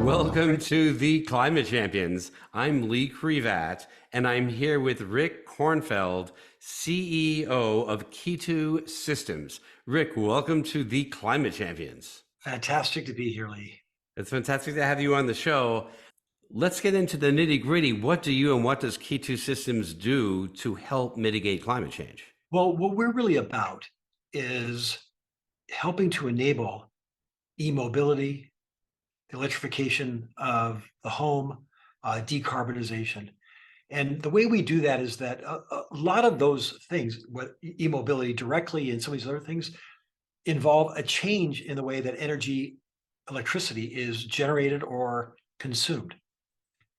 Welcome to the Climate Champions. I'm Lee Krevat, and I'm here with Rick Kornfeld, CEO of Kitu Systems. Rick, welcome to the Climate Champions. Fantastic to be here, Lee. It's fantastic to have you on the show. Let's get into the nitty-gritty. What do you and what does Kitu Systems do to help mitigate climate change? Well, what we're really about is helping to enable e-mobility, the electrification of the home, decarbonization. And the way we do that is that a lot of those things, what e-mobility directly and some of these other things, involve a change in the way that electricity is generated or consumed.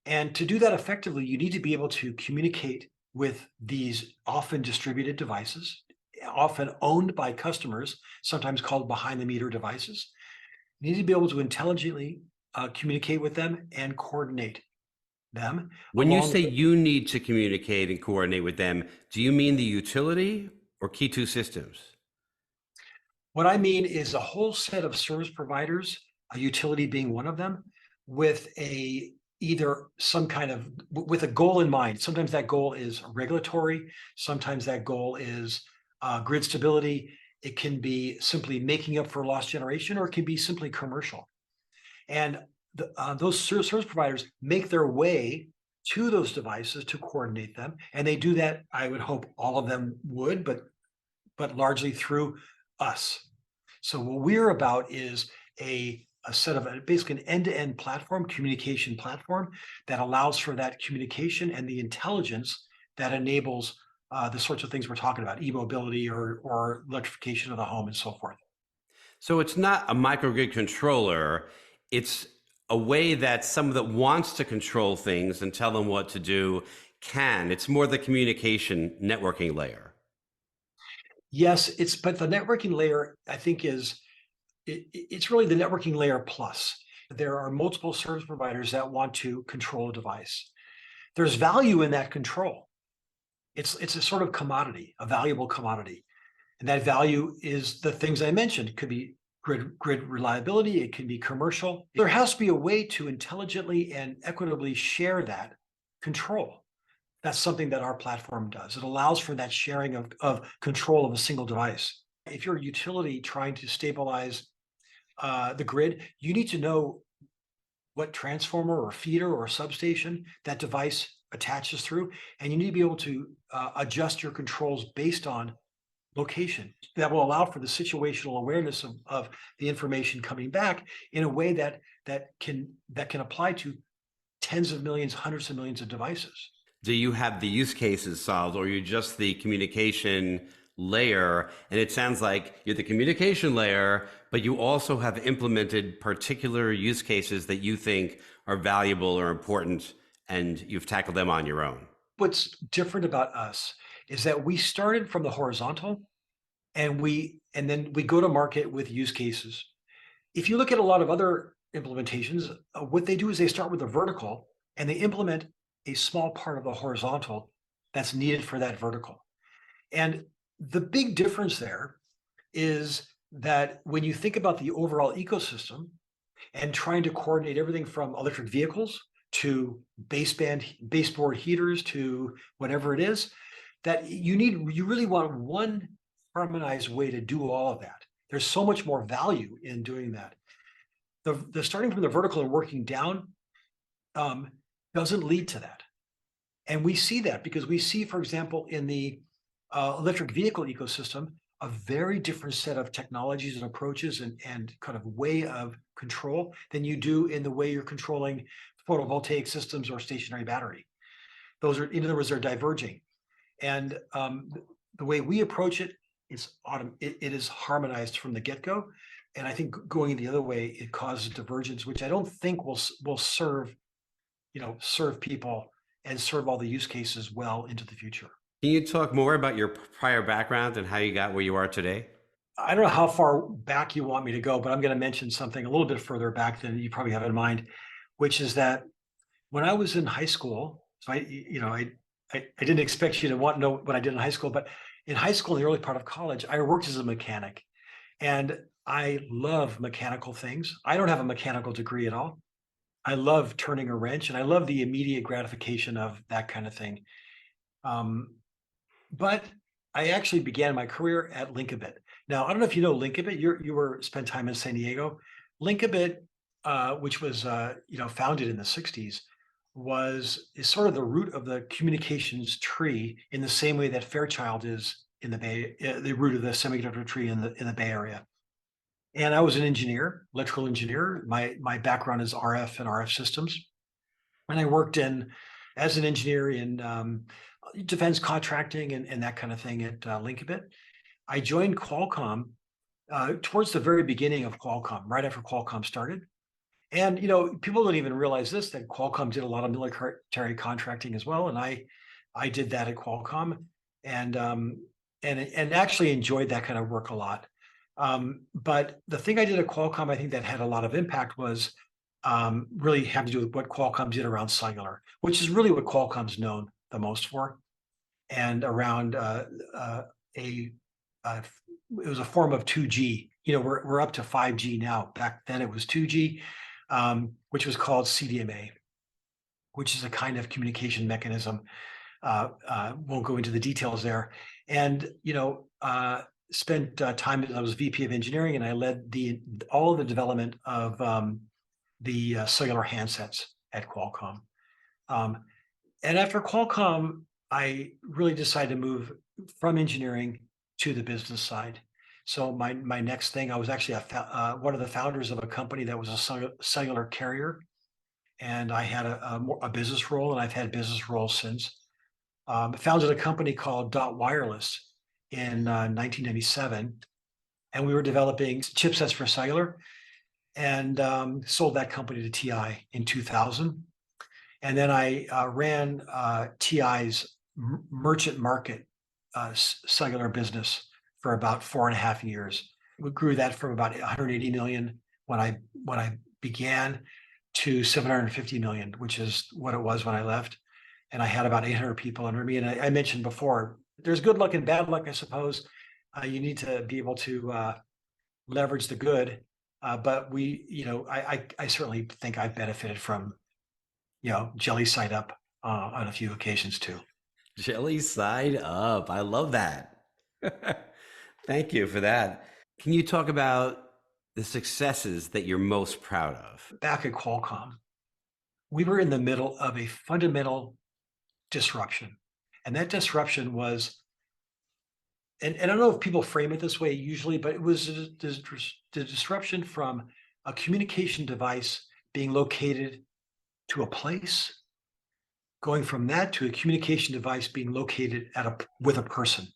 And to do that effectively, you need to be able to communicate with these often distributed devices, often owned by customers, sometimes called behind the meter devices. You need to be able to intelligently communicate with them and coordinate them. When you say you need to communicate and coordinate with them, do you mean the utility or Kitu Systems? What I mean is a whole set of service providers, a utility being one of them, with either some kind of, with a goal in mind. Sometimes that goal is regulatory. Sometimes that goal is grid stability. It can be simply making up for lost generation, or it can be simply commercial. And those service providers make their way to those devices to coordinate them. And they do that, I would hope all of them would, but largely through us. So what we're about is a set of basically an end-to-end platform, communication platform that allows for that communication and the intelligence that enables the sorts of things we're talking about, e-mobility or electrification of the home and so forth. So it's not a microgrid controller. It's a way that someone that wants to control things and tell them what to do can. It's more the communication networking layer. Yes, but the networking layer, I think, it's really the networking layer plus. There are multiple service providers that want to control a device. There's value in that control. It's a sort of commodity, a valuable commodity. And that value is the things I mentioned. It could be grid reliability, it can be commercial. There has to be a way to intelligently and equitably share that control. That's something that our platform does. It allows for that sharing of control of a single device. If you're a utility trying to stabilize the grid, you need to know what transformer or feeder or substation that device attaches through, and you need to be able to adjust your controls based on location. That will allow for the situational awareness of the information coming back in a way that can apply to tens of millions, hundreds of millions of devices. Do you have the use cases solved, or are you just the communication layer? And it sounds like you're the communication layer, but you also have implemented particular use cases that you think are valuable or important, and you've tackled them on your own. What's different about us is that we started from the horizontal, and then we go to market with use cases. If you look at a lot of other implementations, what they do is they start with a vertical and they implement a small part of the horizontal that's needed for that vertical. And the big difference there is that when you think about the overall ecosystem and trying to coordinate everything from electric vehicles to baseboard heaters to whatever it is, that you really want one harmonized way to do all of that. There's so much more value in doing that. The starting from the vertical and working down doesn't lead to that. And we see that because we see, for example, in the electric vehicle ecosystem, a very different set of technologies and approaches and kind of way of control than you do in the way you're controlling photovoltaic systems or stationary battery. Those are, in other words, they're diverging. And the way we approach it is it is harmonized from the get-go. And I think going the other way, it causes divergence, which I don't think will serve people and serve all the use cases well into the future. Can you talk more about your prior background and how you got where you are today? I don't know how far back you want me to go, but I'm going to mention something a little bit further back than you probably have in mind, which is that when I was in high school, so I I didn't expect you to want to know what I did in high school, but in high school, in the early part of college, I worked as a mechanic, and I love mechanical things. I don't have a mechanical degree at all. I love turning a wrench, and I love the immediate gratification of that kind of thing. Um, but I actually began my career at Linkabit. Now, I don't know if you know Linkabit. You were spent time in San Diego. Linkabit, which was founded in the '60s, is sort of the root of the communications tree in the same way that Fairchild is in the the root of the semiconductor tree in the Bay Area. And I was an engineer, electrical engineer. My background is RF and RF systems, and I worked in as an engineer in defense contracting and that kind of thing at Linkabit. I joined Qualcomm towards the very beginning of Qualcomm, right after Qualcomm started. And people don't even realize this, that Qualcomm did a lot of military contracting as well, and I did that at Qualcomm, and and actually enjoyed that kind of work a lot. But the thing I did at Qualcomm, I think that had a lot of impact was really had to do with what Qualcomm did around cellular, which is really what Qualcomm's known the most for, and around a it was a form of 2G. We're up to 5G now. Back then it was 2G, which was called CDMA, which is a kind of communication mechanism. Won't go into the details there. And spent time. I was VP of engineering, and I led all of the development of the cellular handsets at Qualcomm. Um, and after Qualcomm, I really decided to move from engineering to the business side. So my next thing, I was actually one of the founders of a company that was a cellular carrier, and I had a business role, and I've had business roles since. Founded a company called Dot Wireless in 1997, and we were developing chipsets for cellular, and sold that company to TI in 2000. And then I ran TI's merchant market cellular business for about 4.5 years. We grew that from about 180 million when I began to 750 million, which is what it was when I left. And I had about 800 people under me. And I mentioned before, there's good luck and bad luck, I suppose. You need to be able to leverage the good. But I certainly think I've benefited from jelly side up on a few occasions too. Jelly side up. I love that. Thank you for that. Can you talk about the successes that you're most proud of? Back at Qualcomm, we were in the middle of a fundamental disruption. And that disruption was, and I don't know if people frame it this way usually, but it was the disruption from a communication device being located to a place, going from that to a communication device being located with a person.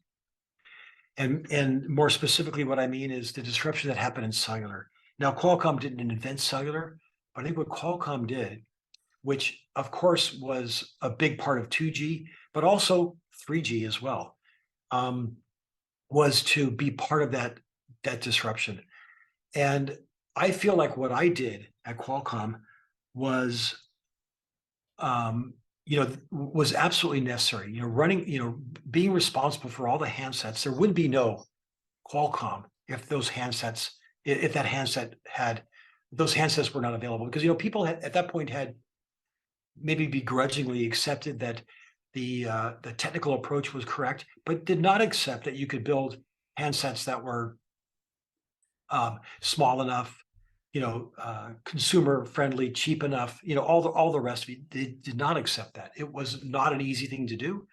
And more specifically, what I mean is the disruption that happened in cellular. Now, Qualcomm didn't invent cellular, but I think what Qualcomm did, which of course was a big part of 2G, but also 3G as well, was to be part of that disruption. And I feel like what I did at Qualcomm was was absolutely necessary. Being responsible for all the handsets. There would be no Qualcomm if those handsets were not available. Because people at that point had maybe begrudgingly accepted that the technical approach was correct, but did not accept that you could build handsets that were small enough, consumer friendly, cheap enough, all the rest of it. They did not accept that. It was not an easy thing to do.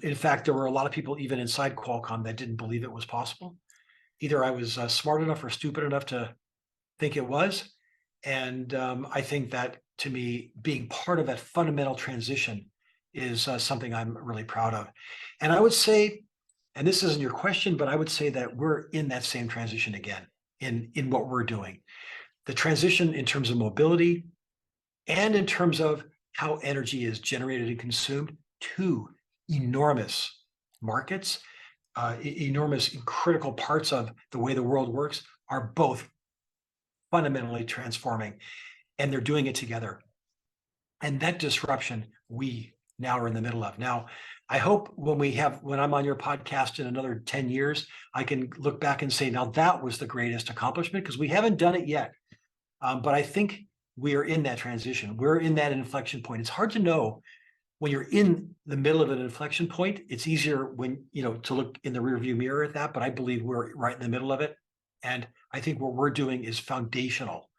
In fact, there were a lot of people even inside Qualcomm that didn't believe it was possible. Either I was smart enough or stupid enough to think it was. And I think that, to me, being part of that fundamental transition is something I'm really proud of. And I would say, and this isn't your question, but I would say that we're in that same transition again in what we're doing. The transition in terms of mobility and in terms of how energy is generated and consumed, two enormous markets, enormous critical parts of the way the world works, are both fundamentally transforming, and they're doing it together. And that disruption we now are in the middle of. Now, I hope when I'm on your podcast in another 10 years, I can look back and say, now that was the greatest accomplishment, because we haven't done it yet. But I think we are in that transition. We're in that inflection point. It's hard to know when you're in the middle of an inflection point. It's easier to look in the rearview mirror at that, but I believe we're right in the middle of it. And I think what we're doing is foundational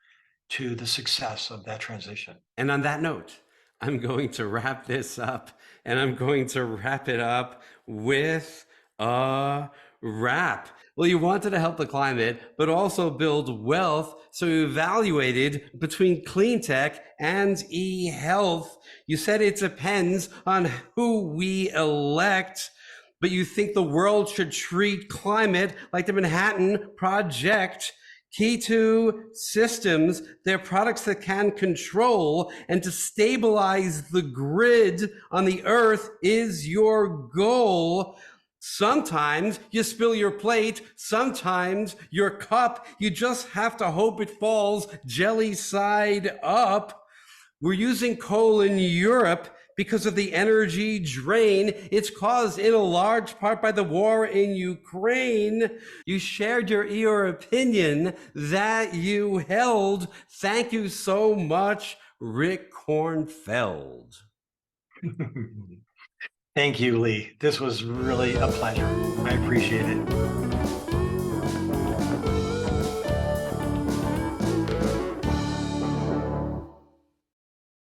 to the success of that transition. And on that note, I'm going to wrap this up, and I'm going to wrap it up with a wrap. Well, you wanted to help the climate, but also build wealth. So you evaluated between clean tech and e-health. You said it depends on who we elect, but you think the world should treat climate like the Manhattan Project. Kitu Systems, they're products that can control and to stabilize the grid on the earth is your goal. Sometimes you spill your plate, sometimes your cup. You just have to hope it falls jelly side up. We're using coal in Europe because of the energy drain. It's caused in a large part by the war in Ukraine. You shared your opinion that you held. Thank you so much, Rick Kornfeld. Thank you, Lee. This was really a pleasure. I appreciate it.